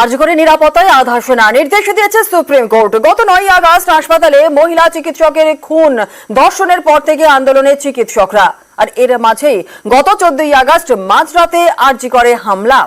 আরজিকরে নিরাপত্তায় আধা সেনা নির্দেশ দিয়েছে সুপ্রিম কোর্ট। গত 9 আগস্ট হাসপাতালে মহিলা চিকিৎসকের খুন ধর্ষণের পর থেকে আন্দোলনে চিকিৎসকরা, আর এর মাঝেই গত 14 আগস্ট মাঝরাতে আরজিকরে হামলা।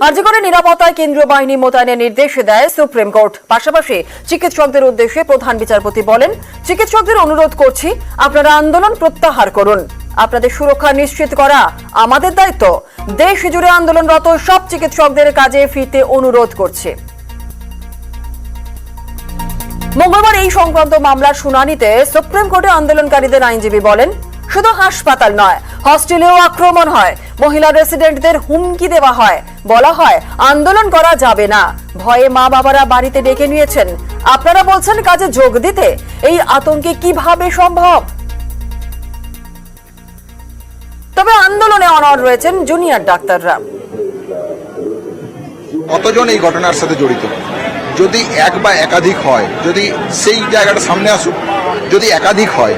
আরজিকরে নিরাপত্তায় কেন্দ্রীয় বাহিনী মোতায়েনের নির্দেশ দেয় সুপ্রিম কোর্ট। পাশাপাশি চিকিৎসকদের উদ্দেশ্যে প্রধান বিচারপতি বলেন, চিকিৎসকদের অনুরোধ করছি, আপনারা আন্দোলন প্রত্যাহার করুন। আপনাদের সুরক্ষা নিশ্চিত করা আমাদের দায়িত্ব। দেশ জুড়ে আন্দোলনরত সব চিকিৎসকদের কাজে ফিরতে অনুরোধ করছে। মঙ্গলবার এই সংক্রান্ত মামলার শুনানিতে সুপ্রিম কোর্টে আন্দোলনকারীদের আইনজীবী বলেন, শুধু হাসপাতাল নয়, হস্টেলেও আক্রমণ হয়, মহিলা রেসিডেন্টদের হুমকি দেওয়া হয়, বলা হয় আন্দোলন করা যাবে না। ভয়ে মা বাবারা বাড়িতে ডেকে নিয়েছেন। আপনারা বলছেন কাজে যোগ দিতে, এই আতঙ্কে কিভাবে সম্ভব? তবে আন্দোলনে অনড় রয়েছেন জুনিয়র ডাক্তাররা। কতজন এই ঘটনার সাথে জড়িত? যদি এক বা একাধিক হয়, যদি সেই জায়গাটা সামনে আসুক, যদি একাধিক হয়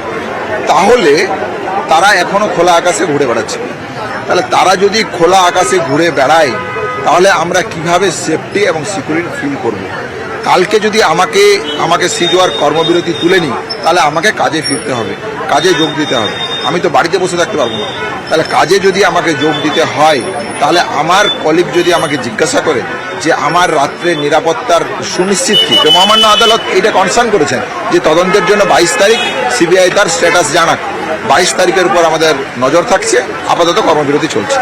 তাহলে তারা এখনো খোলা আকাশে ঘুরে বেড়াচ্ছে। তাহলে তারা যদি খোলা আকাশে ঘুরে বেড়ায় তাহলে আমরা কিভাবে সেফটি এবং সিকিউরিটি ফিল করব? কালকে যদি আমাকে সিজোয়ার কর্মবিরতি তুলে নিই তাহলে আমাকে কাজে ফিরতে হবে, কাজে যোগ দিতে হবে। আমি তো বাড়িতে বসে থাকতে পারবো না। তাহলে কাজে যদি আমাকে যোগ দিতে হয় তাহলে আমার কলিগ যদি আমাকে জিজ্ঞাসা করে যে আমার রাত্রে নিরাপত্তার সুনিশ্চিত কি, তো মহামান্য আদালত এটা কনসার্ন করেছেন যে তদন্তের জন্য 22 তারিখ সিবিআই তার স্ট্যাটাস জানাক। 22 তারিখের উপর আমাদের নজর থাকছে, আপাতত কর্মবিরতি চলছে।